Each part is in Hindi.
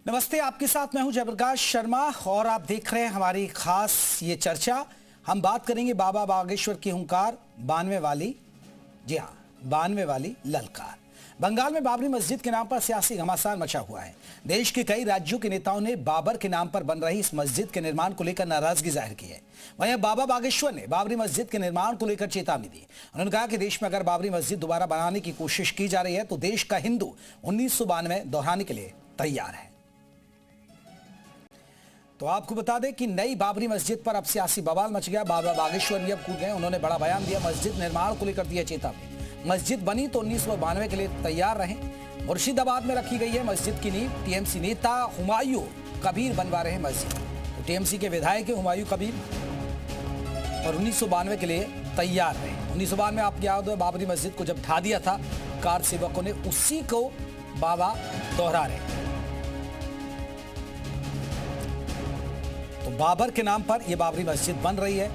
नमस्ते, आपके साथ मैं हूं जयप्रकाश शर्मा और आप देख रहे हैं हमारी खास ये चर्चा। हम बात करेंगे बाबा बागेश्वर की हुंकार, 92 वाली, जी हाँ 92 वाली ललकार। बंगाल में बाबरी मस्जिद के नाम पर सियासी घमासान मचा हुआ है। देश के कई राज्यों के नेताओं ने बाबर के नाम पर बन रही इस मस्जिद के निर्माण को लेकर नाराजगी जाहिर की है। वहीं बाबा बागेश्वर ने बाबरी मस्जिद के निर्माण को लेकर चेतावनी दी। उन्होंने कहा कि देश में अगर बाबरी मस्जिद दोबारा बनाने की कोशिश की जा रही है तो देश का हिंदू 1992 दोहराने के लिए तैयार है। तो आपको बता दें कि नई बाबरी मस्जिद पर अब सियासी बवाल मच गया। बाबा बागेश्वर भी अब कूद गए। उन्होंने बड़ा बयान दिया, मस्जिद निर्माण को लेकर दिया चेतावनी। मस्जिद बनी तो 1992 के लिए तैयार रहें। मुर्शिदाबाद में रखी गई है मस्जिद की नींव। टीएमसी नेता हुमायूं कबीर बनवा रहे हैं मस्जिद। तो टीएमसी के विधायक हुमायूं कबीर और 1992 के लिए तैयार रहे। 1992 में आपको याद हो बाबरी मस्जिद को जब ढा दिया था कार सेवकों ने, उसी को बाबा दोहरा रहे। तो बाबर के नाम पर यह बाबरी मस्जिद बन रही है।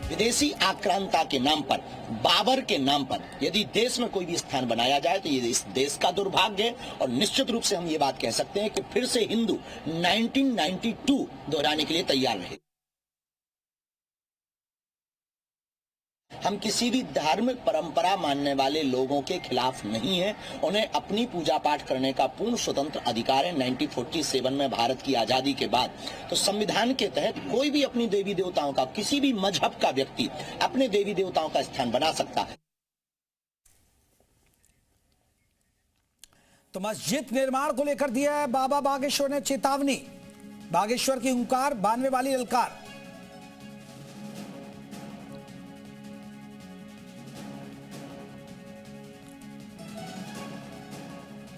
विदेशी आक्रांता के नाम पर, बाबर के नाम पर यदि देश में कोई भी स्थान बनाया जाए तो ये इस देश का दुर्भाग्य है। और निश्चित रूप से हम ये बात कह सकते हैं कि फिर से हिंदू 1992 दोहराने के लिए तैयार रहे। हम किसी भी धार्मिक परंपरा मानने वाले लोगों के खिलाफ नहीं हैं। उन्हें अपनी पूजा पाठ करने का पूर्ण स्वतंत्र अधिकार है। 1947 में भारत की आजादी के बाद तो संविधान के तहत कोई भी अपनी देवी देवताओं का, किसी भी मजहब का व्यक्ति अपने देवी देवताओं का स्थान बना सकता है। तो मस्जिद निर्माण को लेकर दिया है बाबा बागेश्वर ने चेतावनी। बागेश्वर की हुंकार, 92 वाली ललकार।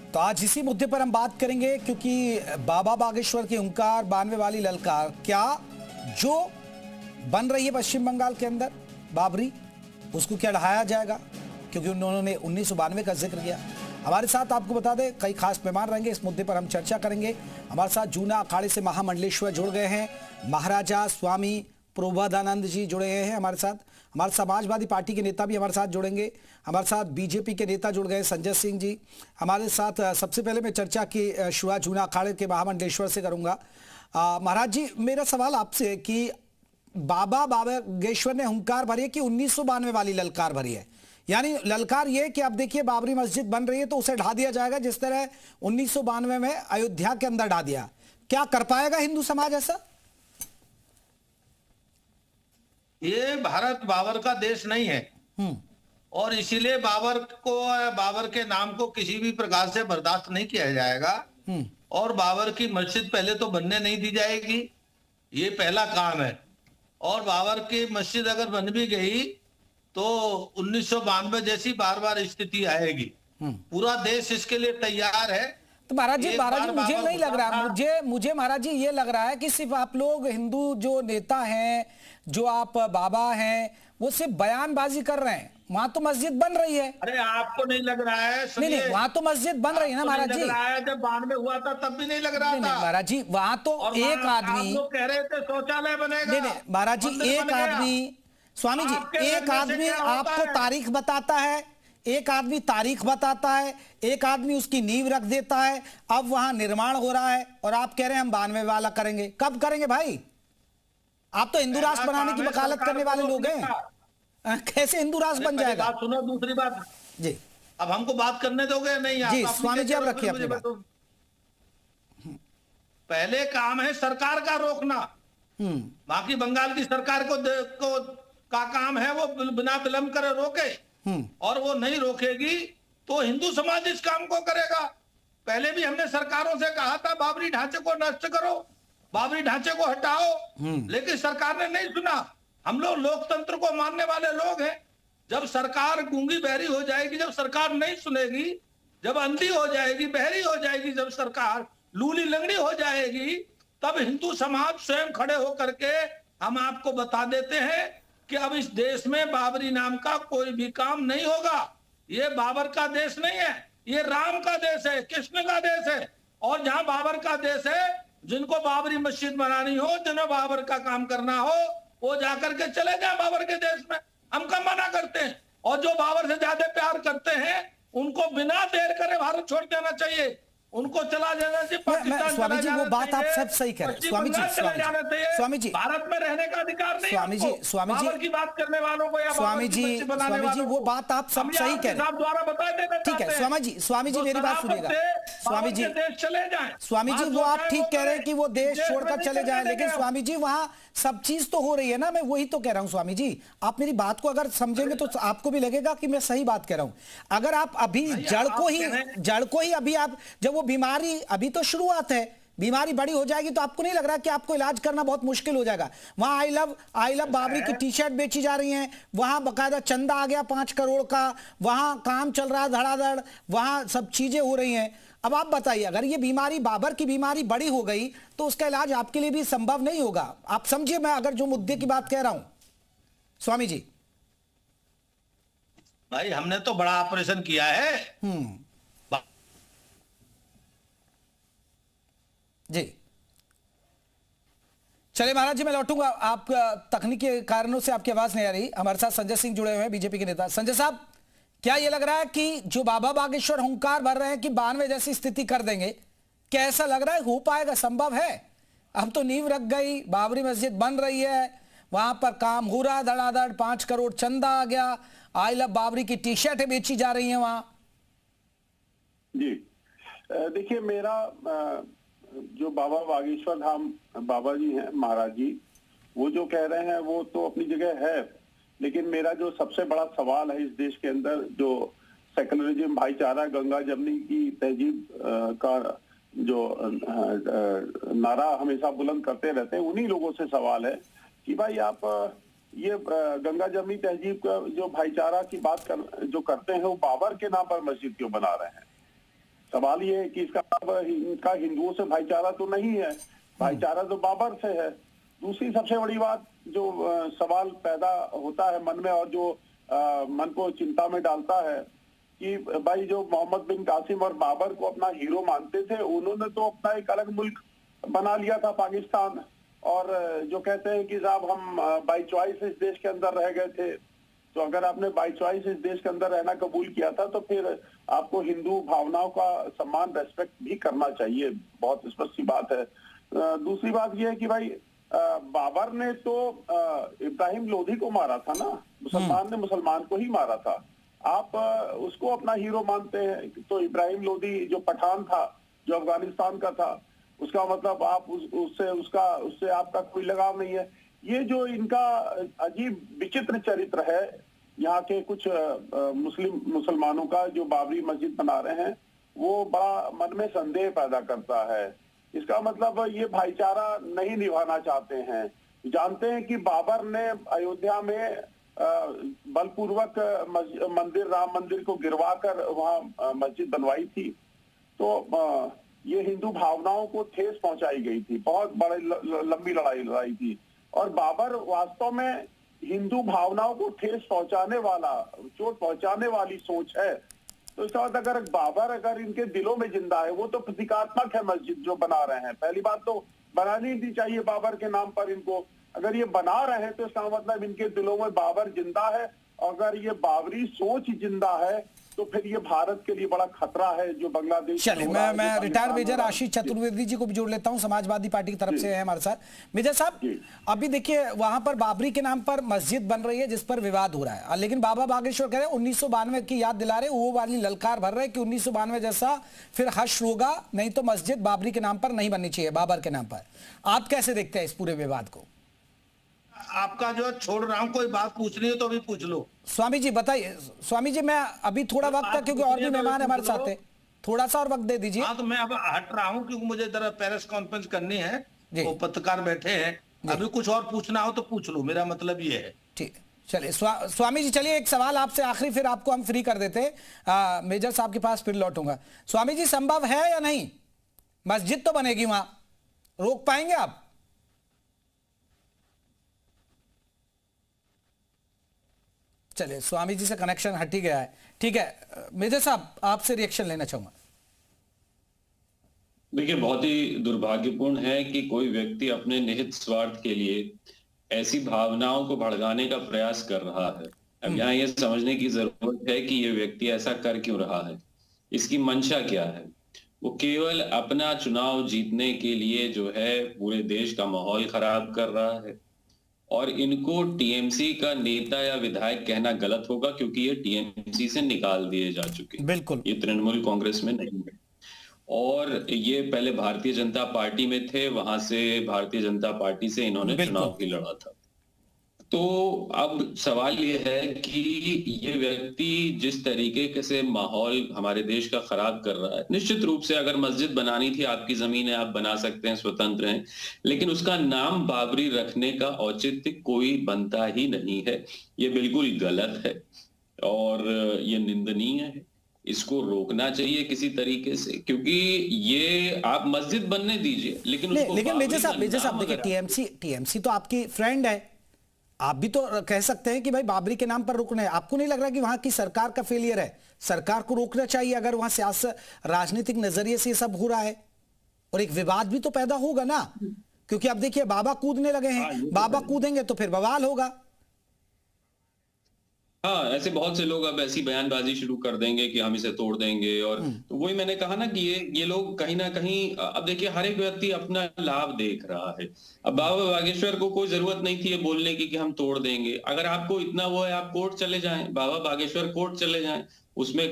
तो आज इसी मुद्दे पर हम बात करेंगे, क्योंकि बाबा बागेश्वर की हुंकार, 92 वाली ललकार, क्या जो बन रही है पश्चिम बंगाल के अंदर बाबरी, उसको क्या ढहाया जाएगा? क्योंकि उन्होंने 1992 का जिक्र किया। हमारे साथ आपको बता दें कई खास मेहमान रहेंगे, इस मुद्दे पर हम चर्चा करेंगे। हमारे साथ जूना अखाड़े से महामंडलेश्वर जुड़ गए हैं, महाराजा स्वामी प्रबोधानंद जी जुड़े हैं हमारे साथ। हमारे समाजवादी पार्टी के नेता भी हमारे साथ जुड़ेंगे। हमारे साथ बीजेपी के नेता जुड़ गए, संजय सिंह जी हमारे साथ। सबसे पहले मैं चर्चा की शुरुआत जूना अखाड़े के महामंडलेश्वर से करूंगा। महाराज जी, मेरा सवाल आपसे कि बाबा बागेश्वर ने हुंकार भरी है कि 1992 वाली ललकार भरी है? यानी ललकार ये कि अब देखिए बाबरी मस्जिद बन रही है तो उसे ढा दिया जाएगा जिस तरह 1992 में अयोध्या के अंदर ढा दिया। क्या कर पाएगा हिंदू समाज ऐसा? ये भारत बाबर का देश नहीं है और इसीलिए बाबर के नाम को किसी भी प्रकार से बर्दाश्त नहीं किया जाएगा। और बाबर की मस्जिद पहले तो बनने नहीं दी जाएगी, ये पहला काम है। और बाबर की मस्जिद अगर बन भी गई तो 1992 जैसी बार बार स्थिति आएगी। पूरा देश इसके लिए तैयार है। तो महाराज जी मुझे नहीं लग रहा, मुझे महाराज जी ये लग रहा है कि सिर्फ आप लोग हिंदू जो नेता हैं, जो आप बाबा हैं, वो सिर्फ बयानबाजी कर रहे हैं। वहां तो मस्जिद बन रही है। अरे आपको नहीं लग रहा है? नहीं, वहां तो मस्जिद बन रही है ना महाराज जी। जब 92 हुआ था तब भी नहीं लग रहा था महाराज जी। वहां तो एक आदमी कह रहे थे शौचालय बनेगा। नहीं महाराज जी, एक आदमी, स्वामी जी, एक आदमी आपको तारीख बताता है, एक आदमी तारीख बताता है, एक आदमी उसकी नींव रख देता है। अब वहां निर्माण हो रहा है और आप कह रहे हैं हम 92 वाला करेंगे। कब करेंगे भाई? आप तो हिंदू राष्ट्र बनाने की वकालत करने वाले लोग हैं। कैसे हिंदू राष्ट्र बन जाएगा? सुनो दूसरी बात जी, अब हमको बात करने दोगे? नहीं जी स्वामी जी, अब रखिए अपनी बात। पहले काम है सरकार का रोकना। बाकी बंगाल की सरकार को का काम है वो बिना विलंब करे रोके, और वो नहीं रोकेगी तो हिंदू समाज इस काम को करेगा। पहले भी हमने सरकारों से कहा था बाबरी ढांचे को नष्ट करो, बाबरी ढांचे को हटाओ, लेकिन सरकार ने नहीं सुना। हम लोग लोकतंत्र को मानने वाले लोग हैं। जब सरकार गूंगी बहरी हो जाएगी, जब सरकार नहीं सुनेगी, जब अंधी हो जाएगी, बहरी हो जाएगी, जब सरकार लूली लंगड़ी हो जाएगी, तब हिंदू समाज स्वयं खड़े होकर के हम आपको बता देते हैं कि अब इस देश में बाबरी नाम का कोई भी काम नहीं होगा। ये बाबर का देश नहीं है, ये राम का देश है, कृष्ण का देश है। और जहां बाबर का देश है, जिनको बाबरी मस्जिद बनानी हो, जिन्हें बाबर का काम करना हो, वो जाकर के चले जाए बाबर के देश में। हम कब मना करते हैं? और जो बाबर से ज्यादा प्यार करते हैं उनको बिना देश भारत छोड़ देना चाहिए, उनको चला जाना चाहिए, पाकिस्तान स्वामी चला जी, जाना वो बात आप चाहिए, सब सही कह रहे हैं। पश्चिम स्वामी जी, बंगाल चला स्वामी जी, जाना चाहिए। स्वामी जी, भारत में रहने का अधिकार नहीं स्वामी जी, आपको। स्वामी जी, बाबर की बात करने वालों को या स्वामी बाबर जी, की बच्ची बनाने स्वामी जी, वालों वो को बात आप सब हम ये सही आपके कह रहे हैं। साथ द्वारा बता देना ठीक है चाहते हैं। स्वामी जी जो मेरी बात शराफत सुनिएगा। से स्वामी बाबर जी, के देश चले जाएं। स्वामी जी, वहाँ वो जो आप चाहे ठीक वो कह रहे हैं करें। कि वो देश में छोड़कर नहीं चले जाएं, देंगे लेकिन हम। स्वामी जी वहां सब चीज तो हो रही है ना। मैं वही तो कह रहा हूं स्वामी जी, आप मेरी बात को अगर समझेंगे तो आपको भी लगेगा कि मैं सही बात कह रहा हूं। अगर आप अभी जड़ को ही अभी आप, जब वो बीमारी अभी तो शुरुआत है, बीमारी बड़ी हो जाएगी तो आपको नहीं लग रहा कि आपको इलाज करना बहुत मुश्किल हो जाएगा। वहां आई लव बाबरी की टी शर्ट बेची जा रही हैं, वहां बकायदा चंदा आ गया 5 करोड़ का, वहां काम चल रहा है धड़ाधड़, वहां सब चीजें हो रही हैं। अब आप बताइए, अगर ये बीमारी बाबर की बीमारी बड़ी हो गई तो उसका इलाज आपके लिए भी संभव नहीं होगा। आप समझिए मैं अगर जो मुद्दे की बात कह रहा हूं स्वामी जी। भाई हमने तो बड़ा ऑपरेशन किया है। जी चलिए महाराज जी, मैं लौटूंगा। आप तकनीकी कारणों से आपकी आवाज नहीं आ रही। हमारे साथ संजय सिंह जुड़े हुए हैं, बीजेपी के नेता। संजय साहब, क्या ये लग रहा है कि जो बाबा बागेश्वर हुंकार भर रहे हैं कि 92 जैसी स्थिति कर देंगे, क्या ऐसा लग रहा है हो पाएगा, संभव है? अब तो नींव रख गई, बाबरी मस्जिद बन रही है, वहां पर काम हो रहा है धड़ाधड़, 5 करोड़ चंदा आ गया, आई लव बाबरी की टी शर्टें बेची जा रही हैं वहां। जी देखिए, मेरा जो बाबा बागेश्वर धाम बाबा जी हैं, महाराज जी, वो जो कह रहे हैं वो तो अपनी जगह है, लेकिन मेरा जो सबसे बड़ा सवाल है इस देश के अंदर, जो सेकुलरिज्म, भाईचारा, गंगा जमनी की तहजीब का जो नारा हमेशा बुलंद करते रहते हैं, उन्हीं लोगों से सवाल है कि भाई आप ये गंगा जमनी तहजीब का जो भाईचारा की बात जो करते हैं, वो बाबर के नाम पर मस्जिद क्यों बना रहे हैं? सवाल ये है कि इनका हिंदुओं से भाईचारा तो नहीं है, भाईचारा तो बाबर से है। दूसरी सबसे बड़ी बात जो सवाल पैदा होता है मन में और जो मन को चिंता में डालता है कि भाई जो मोहम्मद बिन कासिम और बाबर को अपना हीरो मानते थे, उन्होंने तो अपना एक अलग मुल्क बना लिया था पाकिस्तान, और जो कहते हैं कि साहब हम बाई चॉइस इस देश के अंदर रह गए थे। तो अगर आपने बाई चॉइस इस देश के अंदर रहना कबूल किया था तो फिर आपको हिंदू भावनाओं का सम्मान, रेस्पेक्ट भी करना चाहिए, बहुत स्पष्ट सी बात है। दूसरी बात यह है कि भाई बाबर ने तो इब्राहिम लोधी को मारा था ना, मुसलमान ने मुसलमान को ही मारा था। आप उसको अपना हीरो मानते हैं, तो इब्राहिम लोधी जो पठान था, जो अफगानिस्तान का था, उसका मतलब आप उससे आपका कोई लगाव नहीं है। ये जो इनका अजीब विचित्र चरित्र है यहाँ के कुछ मुसलमानों का, जो बाबरी मस्जिद बना रहे हैं, वो बड़ा मन में संदेह पैदा करता है। इसका मतलब ये भाईचारा नहीं निभाना चाहते हैं। जानते हैं कि बाबर ने अयोध्या में बलपूर्वक मंदिर, राम मंदिर को गिरवाकर वहां मस्जिद बनवाई थी, तो ये हिंदू भावनाओं को ठेस पहुंचाई गई थी, बहुत बड़ी लंबी लड़ाई थी। और बाबर वास्तव में हिंदू भावनाओं को ठेस पहुंचाने वाला, चोट पहुंचाने वाली सोच है। तो इसका मतलब अगर बाबर अगर इनके दिलों में जिंदा है, वो तो प्रतीकात्मक है मस्जिद जो बना रहे हैं। पहली बात तो बनानी नहीं चाहिए बाबर के नाम पर इनको। अगर ये बना रहे हैं तो इसका मतलब इनके दिलों में बाबर जिंदा है। अगर ये बाबरी सोच जिंदा है तो फिर ये भारत के लिए बड़ा खतरा है जो बांग्लादेश। चलिए, मैं रिटायर्ड मेजर आशीष चतुर्वेदी जी को भी जोड़ लेता हूं, समाजवादी पार्टी की तरफ से है हमारे साथ। मेजर साहब, अभी देखिए वहां पर बाबरी के नाम पर मस्जिद बन रही है जिस पर विवाद हो रहा है, लेकिन बाबा बागेश्वर कह रहे हैं 1992 की याद दिला रहे, वो वाली ललकार भर रहे कि 1992 जैसा फिर हश्र होगा, नहीं तो मस्जिद बाबरी के नाम पर नहीं बननी चाहिए, बाबर के नाम पर। आप कैसे देखते हैं इस पूरे विवाद को? आपका जो छोड़ रहा हूं, कोई बात पूछनी हो तो भी पूछ लो। स्वामी जी बताइए। स्वामी जी, मैं अभी थोड़ा वक्त है क्योंकि और भी मेहमान हमारे साथ है, थोड़ा सा और वक्त दे दीजिए। हाँ, तो मैं अब हट रहा हूँ क्योंकि मुझे जरा प्रेस कॉन्फ्रेंस करनी है, वो पत्रकार बैठे हैं। अभी कुछ और पूछना हो तो पूछ लो, मेरा मतलब ये है। ठीक, चलिए स्वामी जी, चलिए एक सवाल आपसे आखिरी, फिर आपको हम फ्री कर देते हैं। मेजर साहब के पास फिर लौटूंगा। स्वामी जी, संभव है या नहीं? मस्जिद तो बनेगी वहां, रोक पाएंगे आप? चलिए, स्वामी जी से कनेक्शन हट ही गया है। ठीक है मेजर साहब, आपसे रिएक्शन लेना चाहूंगा। देखिए, बहुत ही दुर्भाग्यपूर्ण है कि कोई व्यक्ति अपने निहित स्वार्थ के लिए ऐसी भावनाओं को भड़काने का प्रयास कर रहा है। अब यहाँ ये समझने की जरूरत है कि ये व्यक्ति ऐसा कर क्यों रहा है। इसकी मंशा क्या है। वो केवल अपना चुनाव जीतने के लिए जो है पूरे देश का माहौल खराब कर रहा है। और इनको टीएमसी का नेता या विधायक कहना गलत होगा, क्योंकि ये टीएमसी से निकाल दिए जा चुके हैं। बिल्कुल, ये तृणमूल कांग्रेस में नहीं है, और ये पहले भारतीय जनता पार्टी में थे, वहां से भारतीय जनता पार्टी से इन्होंने चुनाव भी लड़ा था। तो अब सवाल ये है कि ये व्यक्ति जिस तरीके से माहौल हमारे देश का खराब कर रहा है, निश्चित रूप से अगर मस्जिद बनानी थी, आपकी जमीन है, आप बना सकते हैं, स्वतंत्र हैं, लेकिन उसका नाम बाबरी रखने का औचित्य कोई बनता ही नहीं है। ये बिल्कुल गलत है और ये निंदनीय है। इसको रोकना चाहिए किसी तरीके से, क्योंकि ये आप मस्जिद बनने दीजिए, लेकिन मेजर साहब देखिए, टीएमसी तो आपकी फ्रेंड है, आप भी तो कह सकते हैं कि भाई बाबरी के नाम पर रोकना है। आपको नहीं लग रहा कि वहां की सरकार का फेलियर है? सरकार को रोकना चाहिए अगर वहां सियासत राजनीतिक नजरिए से ये सब हो रहा है, और एक विवाद भी तो पैदा होगा ना, क्योंकि अब देखिए बाबा कूदने लगे हैं, बाबा कूदेंगे तो फिर बवाल होगा। हाँ, ऐसे बहुत से लोग अब ऐसी बयानबाजी शुरू कर देंगे कि हम इसे तोड़ देंगे, और तो वही मैंने कहा ना कि ये लोग कहीं ना कहीं, अब देखिए हर एक व्यक्ति अपना लाभ देख रहा है। अब बाबा बागेश्वर को कोई जरूरत नहीं थी ये बोलने की कि हम तोड़ देंगे। अगर आपको इतना वो है, आप कोर्ट चले जाएं, बाबा बागेश्वर कोर्ट चले जाएं, उसमें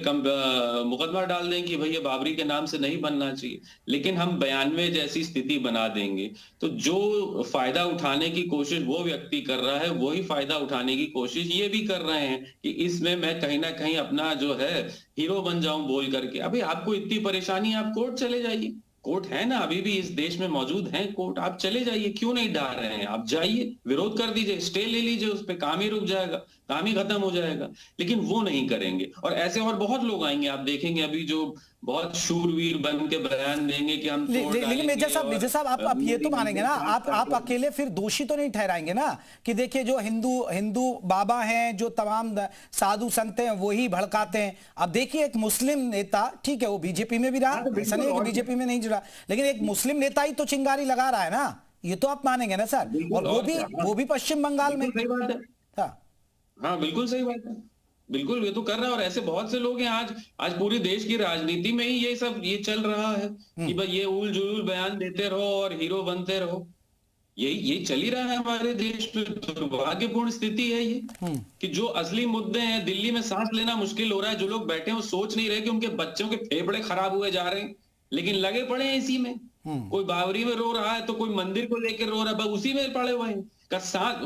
मुकदमा डाल दें कि भैया बाबरी के नाम से नहीं बनना चाहिए। लेकिन हम 92 जैसी स्थिति बना देंगे तो जो फायदा उठाने की कोशिश वो व्यक्ति कर रहा है, वही फायदा उठाने की कोशिश ये भी कर रहे हैं कि इसमें मैं कहीं ना कहीं अपना जो है हीरो बन जाऊं बोल करके। अभी आपको इतनी परेशानी, आप कोर्ट चले जाइए, कोर्ट है ना, अभी भी इस देश में मौजूद है कोर्ट, आप चले जाइए, क्यों नहीं डाल रहे हैं? आप जाइए, विरोध कर दीजिए, स्टे ले लीजिए, उस पर काम ही रुक जाएगा, काम ही खत्म हो जाएगा। लेकिन वो नहीं करेंगे, और ऐसे और बहुत लोग आएंगे, आप देखेंगे अभी जो बहुत शूरवीर बन के बयान देंगे कि हम लेकिन मेजर साहब आप ये तो मानेंगे ना, आप अकेले फिर दोषी तो नहीं ठहराएंगे ना कि देखिए जो हिंदू बाबा हैं, जो तमाम साधु संत हैं, वही भड़काते हैं। अब देखिए एक मुस्लिम नेता, ठीक है वो बीजेपी में भी रहा, ऐसा नहीं है कि बीजेपी में नहीं जुड़ा, लेकिन एक मुस्लिम नेता ही तो चिंगारी लगा रहा है ना, ये तो आप मानेंगे ना सर? और वो भी पश्चिम बंगाल में। हाँ बिल्कुल सही बात है, बिल्कुल ये तो कर रहा है। और ऐसे बहुत से लोग हैं, आज पूरे देश की राजनीति में ही ये सब ये चल रहा है कि भाई ये उल जुलूल बयान देते रहो और हीरो बनते रहो। यही चल ही रहा है हमारे देश में। दुर्भाग्यपूर्ण स्थिति है ये कि जो असली मुद्दे हैं, दिल्ली में सांस लेना मुश्किल हो रहा है, जो लोग बैठे हैं वो सोच नहीं रहे कि उनके बच्चों के फेफड़े खराब हुए जा रहे हैं, लेकिन लगे पड़े हैं इसी में। कोई बावरी में रो रहा है तो कोई मंदिर को लेकर रो रहा है, उसी में पड़े हुए हैं।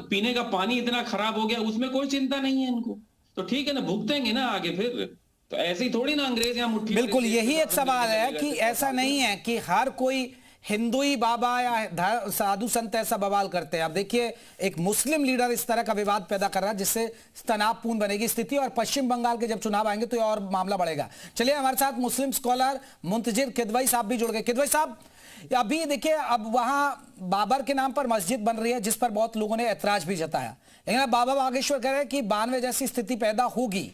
पीने का पानी इतना खराब हो गया, उसमें कोई चिंता नहीं है इनको। तो ठीक है ना, भुगतेंगे ना आगे फिर। तो ऐसे ही थोड़ी ना अंग्रेज यहाँ मुट्ठी। बिल्कुल यही एक सवाल है कि ऐसा नहीं है कि हर कोई हिंदू ही बाबा या साधु संत ऐसा बवाल करते हैं। अब देखिए एक मुस्लिम लीडर इस तरह का विवाद पैदा कर रहा है जिससे तनावपूर्ण बनेगी स्थिति, और पश्चिम बंगाल के जब चुनाव आएंगे तो ये और मामला बढ़ेगा। चलिए हमारे साथ मुस्लिम स्कॉलर मुंतजिर किदवई साहब भी जुड़ गए। किदवई साहब, अभी देखिए अब वहां बाबर के नाम पर मस्जिद बन रही है जिस पर बहुत लोगों ने ऐतराज भी जताया, लेकिन अब बाबा बागेश्वर कह रहे हैं कि 92 जैसी स्थिति पैदा होगी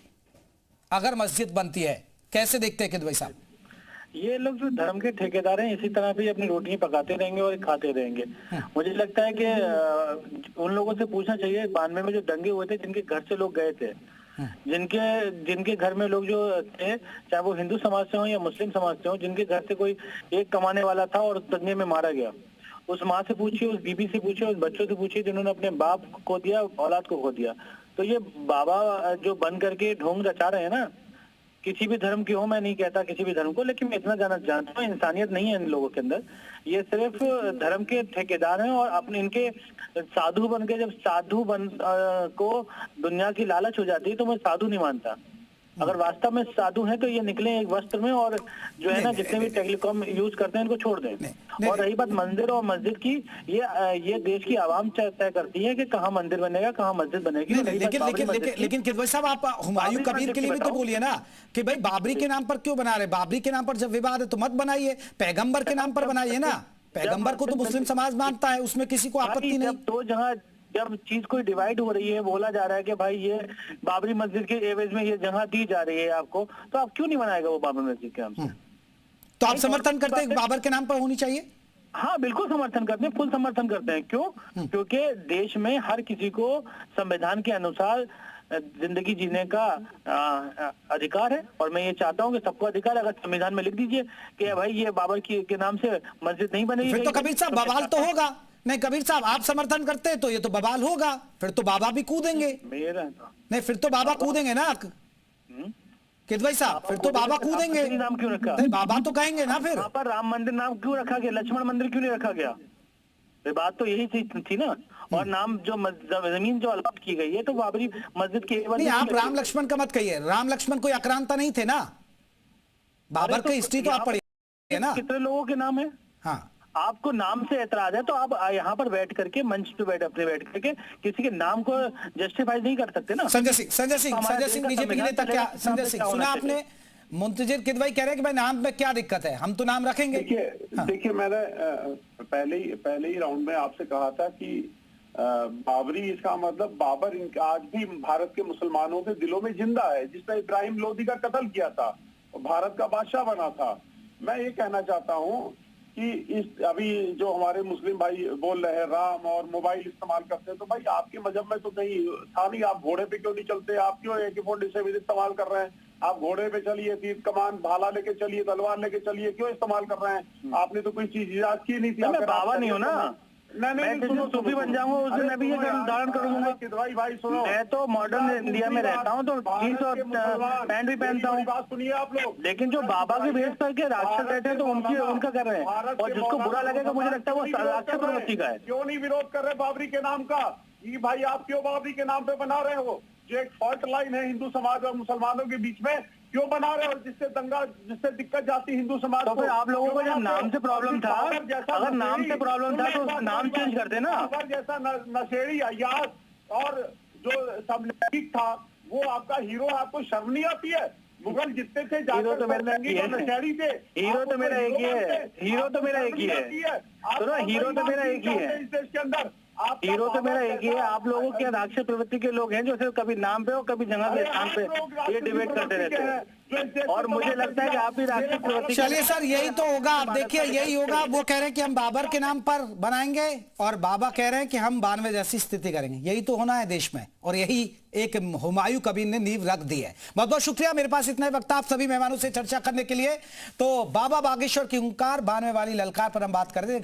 अगर मस्जिद बनती है। कैसे देखते हैं किदवई साहब? ये लोग जो धर्म के ठेकेदार हैं इसी तरह भी अपनी रोटियां पकाते रहेंगे और खाते रहेंगे। मुझे लगता है कि उन लोगों से पूछना चाहिए 92 में जो दंगे हुए थे, जिनके घर से लोग गए थे, जिनके घर में लोग जो थे, चाहे वो हिंदू समाज से हो या मुस्लिम समाज से हो, जिनके घर से कोई एक कमाने वाला था और दंगे में मारा गया, उस माँ से पूछिए, उस बीबी से पूछिए, उस बच्चों से पूछिए जिन्होंने अपने बाप को दिया, औलाद को खो दिया। तो ये बाबा जो बन करके ढोंग रचा रहे हैं ना, किसी भी धर्म की हो, मैं नहीं कहता किसी भी धर्म को, लेकिन मैं इतना जानता हूँ इंसानियत नहीं है इन लोगों के अंदर। ये सिर्फ धर्म के ठेकेदार हैं और अपने इनके साधु बन के, जब साधु को दुनिया की लालच हो जाती है तो मैं साधु नहीं मानता। अगर वास्तव में साधु हैं तो ये निकले एक वस्त्र में और जो है ना जितने भी टेलीकॉम यूज करते हैं इनको छोड़ दें। और रही बात मंदिर और मस्जिद की, ये देश की आवाम तय करती है कि कहाँ मंदिर बनेगा, कहाँ मस्जिद बनेगी। लेकिन किदवई साहब आप हुमायूं कबीर के लिए भी तो बोलिए ना कि भाई बाबरी के नाम पर क्यों बना रहे? बाबरी के नाम पर जब विवाद है तो मत बनाइए, पैगंबर के नाम पर बनाइए ना। पैगंबर को तो मुस्लिम समाज मानता है, उसमें किसी को आपत्ति नहीं। तो जब चीज कोई डिवाइड हो रही है, बोला जा रहा है कि भाई ये बाबरी मस्जिद के एवज में ये जगह दी जा रही है आपको, तो आप क्यों नहीं बनाएगा वो बाबरी मस्जिद के नाम से? तो आप समर्थन करते हैं बाबर के नाम पर होनी चाहिए? हाँ बिल्कुल समर्थन करते हैं, फुल समर्थन करते हैं। क्यों? क्योंकि देश में हर किसी को संविधान के अनुसार जिंदगी जीने का अधिकार है, और मैं ये चाहता हूँ कि सबको अधिकार है। अगर संविधान में लिख दीजिए कि भाई ये बाबर के नाम से मस्जिद नहीं बनेगी, फिर तो कबीर साहब बवाल तो होगा। नहीं कबीर साहब, आप समर्थन करते हैं तो ये तो बवाल होगा, फिर तो बाबा भी कूदेंगे। मेरा नहीं फिर तो बाबा कूदेंगे ना किदवई साहब, फिर तो बाबा कूदेंगे। नाम क्यों रखा? नहीं बाबा तो कहेंगे ना फिर। वहाँ पर राम मंदिर नाम क्यों रखा गया, लक्ष्मण मंदिर क्यों नहीं रखा गया? ये बात तो यही थी ना। और नाम जो जमीन जो अलॉट की गई है तो बाबरी मस्जिद के नहीं, आप राम लक्ष्मण का मत कहिए, राम लक्ष्मण कोई आक्रांता नहीं थे ना, बाबर की हिस्ट्री तो आप पढ़िए ना। कितने लोगों के नाम है? हाँ आपको नाम से एतराज है तो आप यहाँ पर बैठ करके मंच पे बैठ करके किसी के नाम को जस्टिफाई नहीं कर सकते ना। संजय सिंह बीजेपी के नेता, क्या संजय सिंह सुना आपने? मुंतजिर किदवई कह रहे हैं कि भाई नाम में क्या दिक्कत है, हम तो नाम रखेंगे। देखिए मैंने पहले ही राउंड में आपसे कहा था कि बाबरी, इसका मतलब बाबर आज भी भारत के मुसलमानों के दिलों में जिंदा है, जिसने इब्राहिम लोदी का कत्ल किया था और भारत का बादशाह बना था। मैं ये कहना चाहता हूँ कि इस अभी जो हमारे मुस्लिम भाई बोल रहे हैं राम और मोबाइल इस्तेमाल करते हैं, तो भाई आपके मजहब में तो कहीं था नहीं, आप घोड़े पे क्यों नहीं चलते? आप क्यों AK-47 इस्तेमाल कर रहे हैं? आप घोड़े पे चलिए, तीर कमान भाला लेके चलिए, तलवार लेके चलिए, क्यों इस्तेमाल कर रहे हैं? आपने तो कोई चीज इजाद की नहीं थी। मैं बाबा नहीं हूँ ना, मैं सूफी बन जाऊंगा उस दिन मैं भी ये धारण करूंगा। भाई सुनो, मैं तो मॉडर्न इंडिया में रहता हूँ तो जीन्स और पैंट भी पहनता हूँ। बात सुनिए आप लोग, लेकिन जो बाबा के भेष करके राक्षस बैठे हैं तो उनका कर रहे हैं, और जिसको बुरा लगेगा मुझे लगता है वो राक्षस प्रवृत्ति का है। क्यों नहीं विरोध कर रहे बाबरी के नाम का? ये भाई आप क्यों बाबरी के नाम पे बना रहे हो? जो एक फॉल्ट लाइन है हिंदू समाज और मुसलमानों के बीच में, क्यों बना रहे हो? जिससे दिक्कत जाती हिंदू समाज तो फिर आप लोगों को जब नाम से प्रॉब्लम था, अगर नाम से प्रॉब्लम था तो नाम चेंज करते ना। बाबर जैसा नशेड़ी अय्याश और जो सब ठीक था वो आपका हीरो, आपको शर्म नहीं आती है? मुगल जितने थे हीरो तो मेरा एक ही है, नशेड़ी थे, हीरो तो मेरा एक ही है, हीरो तो मेरा एक ही है, सुनो हीरो तो मेरा एक ही है, इस देश के अंदर हीरो तो मेरा एक ही है। आप लोगों के राक्षस प्रवृत्ति के लोग हैं जो सिर्फ कभी नाम पे और कभी जगह के स्थान पे ये डिबेट करते रहते हैं, और मुझे लगता है कि आप भी राक्षस प्रवृत्ति। चलिए सर यही तो होगा, आप देखिए यही होगा। वो कह रहे हैं कि हम बाबर के नाम पर बनाएंगे और बाबा कह रहे हैं कि हम 92 जैसी स्थिति करेंगे। यही तो होना है देश में, और यही एक हुमायूं कबीर ने नींव रख दी है। बहुत बहुत शुक्रिया, मेरे पास इतना वक्त आप सभी मेहमानों से चर्चा करने के लिए। तो बाबा बागेश्वर की हुंकार, 92 वाली ललकार पर हम बात कर रहे थे।